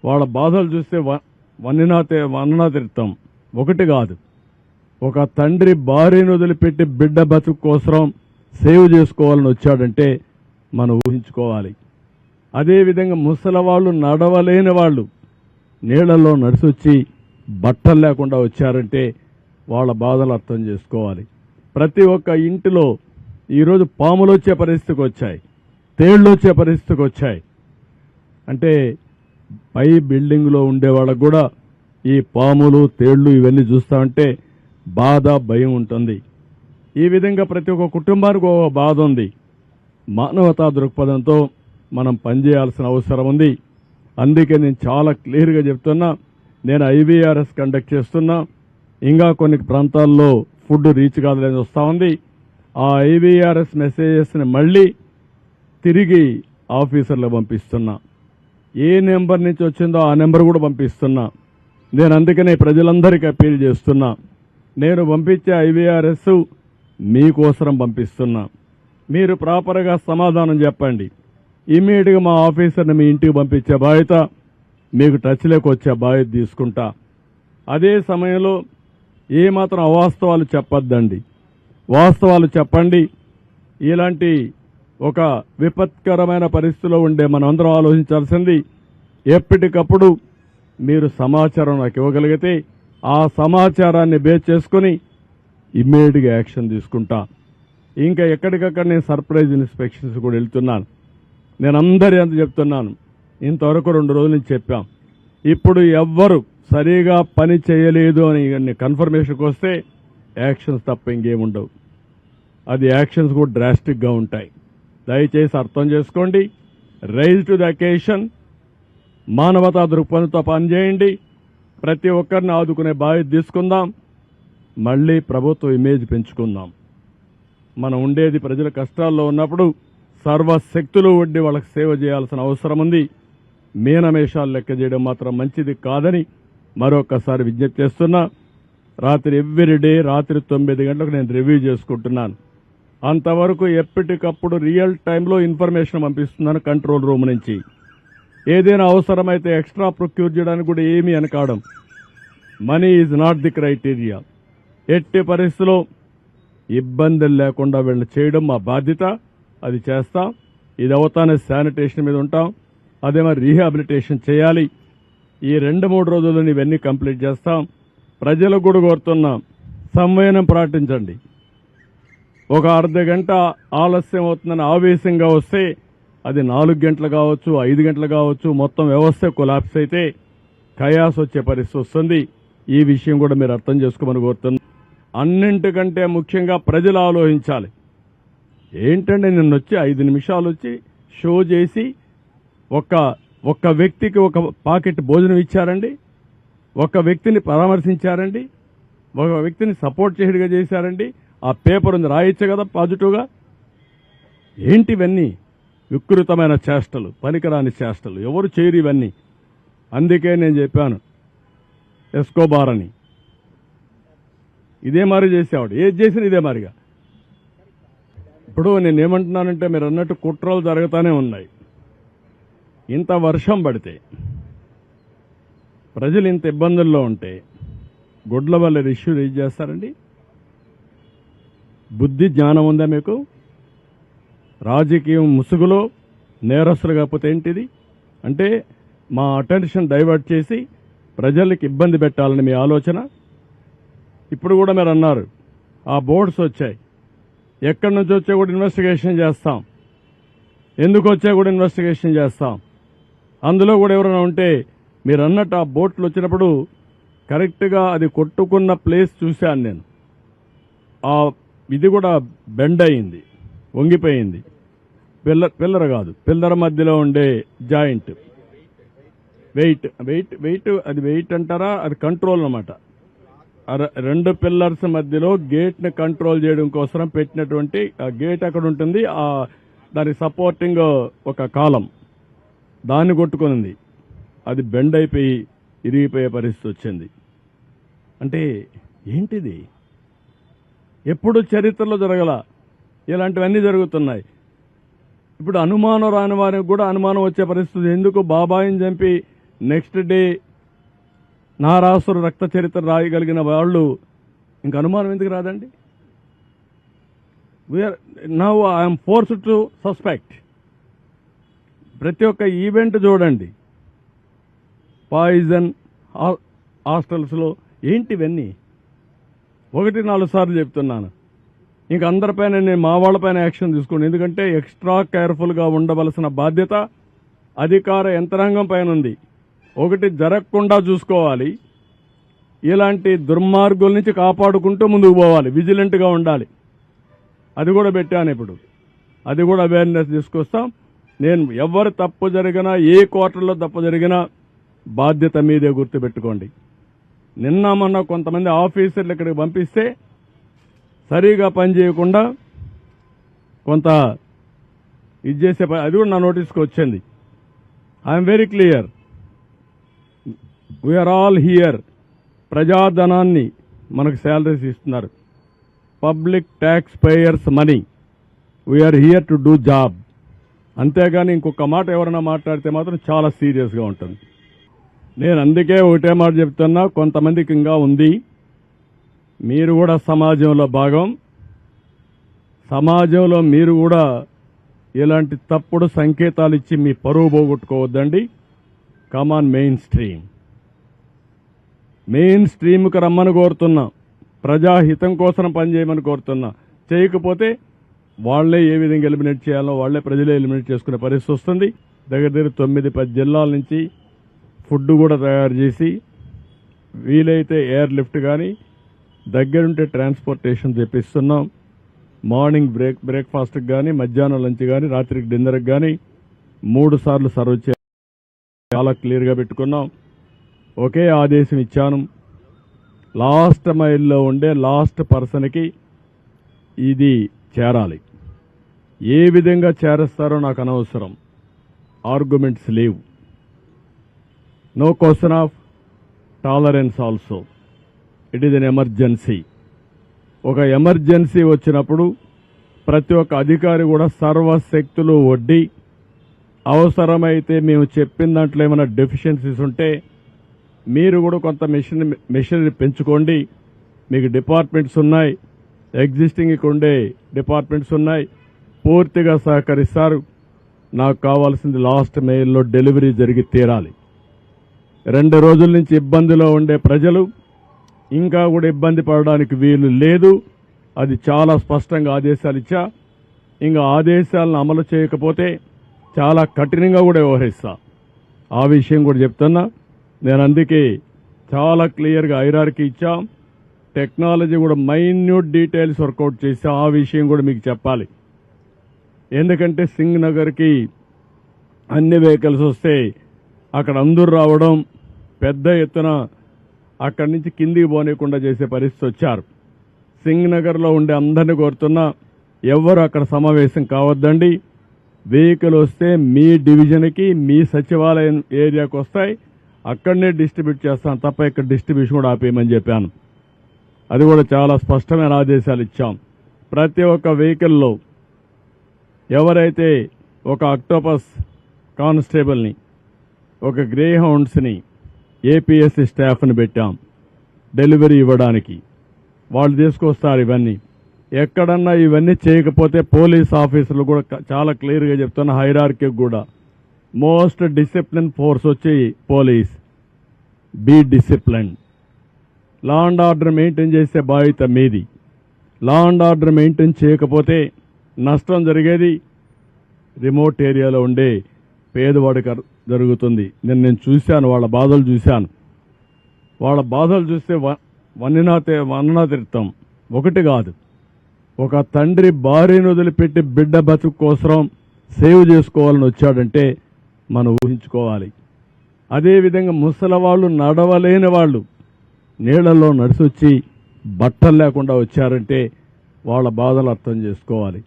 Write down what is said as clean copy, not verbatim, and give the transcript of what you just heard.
వాళ్ళ బాధలు చూస్తే వన్ననా తీర్థం. ఒకటి కాదు, ఒక తండ్రి భార్యను వదిలిపెట్టి బిడ్డ బతుకు కోసం సేవ్ చేసుకోవాలని వచ్చాడంటే మనం ఊహించుకోవాలి. అదేవిధంగా ముసలవాళ్ళు, నడవలేని వాళ్ళు నీళ్లలో నడిచొచ్చి బట్టలు లేకుండా వచ్చారంటే వాళ్ళ బాధలు అర్థం చేసుకోవాలి. ప్రతి ఒక్క ఇంటిలో ఈరోజు పాములు వచ్చే పరిస్థితికి వచ్చాయి, తేళ్లు వచ్చే పరిస్థితికి వచ్చాయి. అంటే పై బిల్డింగ్లో ఉండే వాళ్ళకు కూడా ఈ పాములు, తేళ్లు ఇవన్నీ చూస్తామంటే బాధ, భయం ఉంటుంది. ఈ విధంగా ప్రతి ఒక్క కుటుంబానికి ఒక బాధ ఉంది. మానవతా దృక్పథంతో మనం పనిచేయాల్సిన అవసరం ఉంది. అందుకే నేను చాలా క్లియర్గా చెప్తున్నా, నేను IVRS కండక్ట్ చేస్తున్నా. ఇంకా కొన్ని ప్రాంతాల్లో ఫుడ్ రీచ్ కాదని వస్తూ ఉంది. ఆ IVRS మెసేజెస్ని మళ్ళీ తిరిగి ఆఫీసర్లు పంపిస్తున్నా. ఏ నెంబర్ నుంచి వచ్చిందో ఆ నెంబర్ కూడా పంపిస్తున్నా. నేను అందుకనే ప్రజలందరికీ అప్పీల్ చేస్తున్నా, నేను పంపించే IVRS మీకోసరం పంపిస్తున్నా. మీరు ప్రాపర్గా సమాధానం చెప్పండి. ఇమ్మీడియట్గా మా ఆఫీసర్ని మీ ఇంటికి పంపించే బాధ్యత, మీకు టచ్లోకి వచ్చే బాధ్యత తీసుకుంటా. అదే సమయంలో ఏమాత్రం అవాస్తవాలు చెప్పొద్దండి, వాస్తవాలు చెప్పండి. ఇలాంటి ఒక విపత్కరమైన పరిస్థితిలో ఉండే మనమందరం ఆలోచించాల్సింది, ఎప్పటికప్పుడు మీరు సమాచారం నాకు ఇవ్వగలిగితే ఆ సమాచారాన్ని బేస్ చేసుకుని ఇమ్మీడియట్గా యాక్షన్ తీసుకుంటా. ఇంకా ఎక్కడికక్కడ నేను సర్ప్రైజ్ ఇన్స్పెక్షన్స్ కూడా వెళ్తున్నాను. నేను అందరి అంత చెప్తున్నాను, ఇంతవరకు 2 రోజుల నుంచి చెప్పాం. ఇప్పుడు ఎవ్వరు సరిగా పని చేయలేదు అని కన్ఫర్మేషన్కి వస్తే యాక్షన్స్ తప్ప ఇంకేముండవు. అది యాక్షన్స్ కూడా డ్రాస్టిక్గా ఉంటాయి. దయచేసి అర్థం చేసుకోండి. రైజ్ టు ది అకేషన్, మానవతా దృక్పథంతో పనిచేయండి. ప్రతి ఒక్కరిని ఆదుకునే బాధ్యత తీసుకుందాం. మళ్ళీ ప్రభుత్వ ఇమేజ్ పెంచుకుందాం. మనం ఉండేది ప్రజల కష్టాల్లో ఉన్నప్పుడు సర్వశక్తులు ఒడ్డి వాళ్ళకి సేవ చేయాల్సిన అవసరం ఉంది. మీనమేషాలు లెక్క చేయడం మాత్రం మంచిది కాదని మరొకసారి విజ్ఞప్తి చేస్తున్నా. రాత్రి ఎవ్రీడే రాత్రి 9 గంటలకు నేను రివ్యూ చేసుకుంటున్నాను. అంతవరకు ఎప్పటికప్పుడు రియల్ టైంలో ఇన్ఫర్మేషన్ పంపిస్తున్నాను కంట్రోల్ రూమ్ నుంచి. ఏదైనా అవసరమైతే ఎక్స్ట్రా ప్రొక్యూర్ చేయడానికి కూడా ఏమీ అనకాడం. Money is not the criteria. ఎట్టి పరిస్థితిలో ఇబ్బందులు లేకుండా వీళ్ళు చేయడం మా బాధ్యత, అది చేస్తాం. ఇది అవుతానే శానిటేషన్ మీద ఉంటాం. అదే మరి రీహాబిలిటేషన్ చేయాలి. ఈ 2-3 రోజుల్లో ఇవన్నీ కంప్లీట్ చేస్తాం. ప్రజలకు కూడా కోరుతున్నాం, సంయమనం పాటించండి. ఒక అర్ధ గంట ఆలస్యం అవుతుందని ఆవేశంగా వస్తే అది 4 గంటలు కావచ్చు, 5 గంటలు కావచ్చు, మొత్తం వ్యవస్థ కొలాప్స్ అయితే కయాస్ వచ్చే పరిస్థితి వస్తుంది. ఈ విషయం కూడా మీరు అర్థం చేసుకోమని కోరుతున్నాం. అన్నింటికంటే ముఖ్యంగా ప్రజలు ఆలోచించాలి. ఏంటంటే నిన్న వచ్చి 5 నిమిషాలు వచ్చి షో చేసి ఒక్క వ్యక్తికి ఒక పాకెట్ భోజనం ఇచ్చారండి, ఒక వ్యక్తిని పరామర్శించారండి, ఒక వ్యక్తిని సపోర్ట్ చేయడుగా చేశారండి. ఆ పేపర్ ఉంది, రాయొచ్చు కదా పాజిటివ్గా. ఏంటివన్నీ వికృతమైన చేష్టలు, పనికిరాని చేష్టలు, ఎవరు చేయరు ఇవన్నీ. అందుకే నేను చెప్పాను, ఎస్కోబార్ అని ఇదే మరి చేసేవాడు, ఏది చేసినా ఇదే మారిగా. ఇప్పుడు నేను ఏమంటున్నానంటే, మీరు అన్నట్టు కుట్రలు జరుగుతూనే ఉన్నాయి. ఇంత వర్షం పడితే, ప్రజలు ఇంత ఇబ్బందుల్లో ఉంటే గుడ్ల వల్ల ఇష్యూ రేజ్ చేస్తారండి? బుద్ధి జ్ఞానం ఉందా మీకు? రాజకీయం ముసుగులో నేరస్తులు కాకపోతే ఏంటిది? అంటే మా అటెన్షన్ డైవర్ట్ చేసి ప్రజలకు ఇబ్బంది పెట్టాలని మీ ఆలోచన. ఇప్పుడు కూడా మీరు అన్నారు, ఆ బోర్డ్స్ వచ్చాయి, ఎక్కడి నుంచి వచ్చా కూడా ఇన్వెస్టిగేషన్ చేస్తాం, ఎందుకు వచ్చా కూడా ఇన్వెస్టిగేషన్ చేస్తాం. అందులో కూడా ఎవరైనా ఉంటే, మీరు అన్నట్టు ఆ బోట్లు వచ్చినప్పుడు కరెక్ట్గా అది కొట్టుకున్న ప్లేస్ చూశాను నేను. ఆ ఇది కూడా బెండ్ అయింది, వంగిపోయింది. పిల్లర్ కాదు, పిల్లర్ మధ్యలో ఉండే జాయింట్ వెయిట్ వెయిట్ వెయిట్ అది వెయిట్ అంటారా, అది కంట్రోల్ అన్నమాట. 2 పిల్లర్స్ మధ్యలో గేట్ని కంట్రోల్ చేయడం కోసం పెట్టినటువంటి ఆ గేట్ అక్కడ ఉంటుంది, దానికి సపోర్టింగ్ ఒక కాలం, దాన్ని కొట్టుకునింది. అది బెండ్ అయిపోయి ఇరిగిపోయే పరిస్థితి వచ్చింది. అంటే ఏంటిది? ఎప్పుడు చరిత్రలో జరగల ఇలాంటివన్నీ జరుగుతున్నాయి. ఇప్పుడు అనుమానం రాని వారికి కూడా అనుమానం వచ్చే పరిస్థితి. ఎందుకు బాబాయిని చంపి నెక్స్ట్ డే నారాసుర రక్త చరిత్ర రాయగలిగిన వాళ్ళు ఇంక అనుమానం ఎందుకు రాదండి? We are now I'm forced to suspect. ప్రతి ఒక్క ఈవెంట్ చూడండి, పాయిజన్ హాస్టల్స్లో ఏంటివన్నీ 1-4 సార్లు చెప్తున్నాను. ఇంక అందరిపైన నేను మా వాళ్ళపైన యాక్షన్ తీసుకోండి. ఎందుకంటే ఎక్స్ట్రా కేర్ఫుల్గా ఉండవలసిన బాధ్యత అధికార యంత్రాంగం పైన ఉంది. ఒకటి జరగకుండా చూసుకోవాలి, ఇలాంటి దుర్మార్గుల నుంచి కాపాడుకుంటూ ముందుకు పోవాలి, విజిలెంట్గా ఉండాలి. అది కూడా పెట్టాను ఇప్పుడు, అది కూడా అవేర్నెస్ తీసుకొస్తాం. నేను ఎవరు తప్పు జరిగినా, ఏ క్వార్టర్లో తప్పు జరిగినా బాధ్యత మీదే గుర్తుపెట్టుకోండి. నిన్న మొన్న కొంతమంది ఆఫీసర్లు ఇక్కడికి పంపిస్తే సరిగా పనిచేయకుండా కొంత ఇది చేసే అది కూడా నా నోటీస్కి వచ్చింది. I'm very clear, we are all here. ప్రజాధనాన్ని మనకు శాలరీస్ ఇస్తున్నారు, public tax payers money, we are here to do job. అంతేగాని ఇంకొక మాట ఎవరైనా మాట్లాడితే మాత్రం చాలా సీరియస్గా ఉంటుంది. నేను అందుకే ఒకటే మాట చెప్తున్నా, కొంతమందికి ఇంకా ఉంది. మీరు కూడా సమాజంలో భాగం, సమాజంలో మీరు కూడా ఇలాంటి తప్పుడు సంకేతాలు ఇచ్చి మీ పరువు పోగొట్టుకోవద్దండి. కమాన్ మెయిన్ స్ట్రీమ్కి రమ్మని కోరుతున్నా, ప్రజాహితం కోసం పనిచేయమని కోరుతున్నా. చేయకపోతే వాళ్లే ఏ విధంగా ఎలిమినేట్ చేయాలో వాళ్లే ప్రజలే ఎలిమినేట్ చేసుకునే పరిస్థితి వస్తుంది. దగ్గర 9-10 జిల్లాల నుంచి ఫుడ్ కూడా తయారు చేసి వీలైతే ఎయిర్ లిఫ్ట్ కానీ దగ్గరుంటే ట్రాన్స్పోర్టేషన్ తెప్పిస్తున్నాం. మార్నింగ్ బ్రేక్ఫాస్ట్కి కానీ, మధ్యాహ్నం లంచ్ కానీ, రాత్రికి డిన్నర్కి కానీ 3 సార్లు సర్వ్ చేయాలి. చాలా క్లియర్గా పెట్టుకున్నాం. ఒకే ఆదేశం ఇచ్చాను, లాస్ట్ మైల్లో ఉండే లాస్ట్ పర్సన్కి ఇది చేరాలి. ఏ విధంగా చేరేస్తారో నాకు అనవసరం, ఆర్గ్యుమెంట్స్ లేవు. No question of tolerance also. It is an emergency. ఒక ఎమర్జెన్సీ వచ్చినప్పుడు ప్రతి ఒక్క అధికారి కూడా సర్వశక్తులు ఒడ్డి, అవసరమైతే మేము చెప్పిన దాంట్లో ఏమైనా డెఫిషియన్సీస్ ఉంటే మీరు కూడా కొంత మెషినరీ పెంచుకోండి. మీకు డిపార్ట్మెంట్స్ ఉన్నాయి, ఎగ్జిస్టింగ్ ఇక్కడ ఉండే డిపార్ట్మెంట్స్ ఉన్నాయి, పూర్తిగా సహకరిస్తారు. నాకు కావాల్సింది లాస్ట్ మైల్లో డెలివరీ జరిగి తీరాలి. 2 రోజుల నుంచి ఇబ్బందిలో ఉండే ప్రజలు ఇంకా కూడా ఇబ్బంది పడడానికి వీలు లేదు. అది చాలా స్పష్టంగా ఆదేశాలు ఇచ్చా. ఇంకా ఆదేశాలను అమలు చేయకపోతే చాలా కఠినంగా కూడా వ్యవహరిస్తా. ఆ విషయం కూడా చెప్తున్నా. నేను అందుకే చాలా క్లియర్గా హైరార్కీ ఇచ్చాం. టెక్నాలజీ కూడా మైన్యూట్ డీటెయిల్స్ వర్కౌట్ చేసాం. ఆ విషయం కూడా మీకు చెప్పాలి. ఎందుకంటే సింగ్ నగర్కి అన్ని వెహికల్స్ వస్తే అక్కడ అందరూ రావడం, పెద్ద ఎత్తున అక్కడి నుంచి కిందికి పోనీయకుండా చేసే పరిస్థితి వచ్చారు. సింగ్ నగర్లో ఉండే అందరినీ కోరుతున్నా, ఎవరు అక్కడ సమావేశం కావద్దండి. వెహికల్ వస్తే మీ డివిజన్కి, మీ సచివాలయం ఏరియాకి వస్తాయి, అక్కడనే డిస్ట్రిబ్యూట్ చేస్తాం తప్ప ఇక్కడ డిస్ట్రిబ్యూషన్ కూడా ఆపేయమని చెప్పాను. అది కూడా చాలా స్పష్టమైన ఆదేశాలు ఇచ్చాం. ప్రతి ఒక్క వెహికల్లో ఎవరైతే ఒక అక్టోపస్ కానిస్టేబుల్ని, ఒక గ్రే హౌండ్స్ని, ఏపీఎస్సీ స్టాఫ్ని పెట్టాం డెలివరీ ఇవ్వడానికి. వాళ్ళు తీసుకొస్తారు ఇవన్నీ. ఎక్కడన్నా ఇవన్నీ చేయకపోతే పోలీస్ ఆఫీసర్లు కూడా చాలా క్లియర్గా చెప్తున్న, హైరార్కీ కూడా మోస్ట్ డిసిప్లిన్ ఫోర్స్ వచ్చి police. Be discipline. Law and order maintain చేసే బాధ్యత మీది. లా అండ్ ఆర్డర్ మెయింటైన్ చేయకపోతే నష్టం జరిగేది రిమోట్ ఏరియాలో ఉండే పేదవాడికి జరుగుతుంది. నేను చూశాను, వాళ్ళ బాధలు చూశాను. వాళ్ళ బాధలు చూస్తే వన్ననా తీర్థం. ఒకటి కాదు, ఒక తండ్రి భార్యను వదిలిపెట్టి బిడ్డ బతుకు కోసం సేవ్ చేసుకోవాలని వచ్చాడంటే మనం ఊహించుకోవాలి. అదేవిధంగా ముసలి వాళ్ళు, నడవలేని వాళ్ళు నీళ్లలో నడిచొచ్చి బట్టలు లేకుండా వచ్చారంటే వాళ్ళ బాధలు అర్థం చేసుకోవాలి.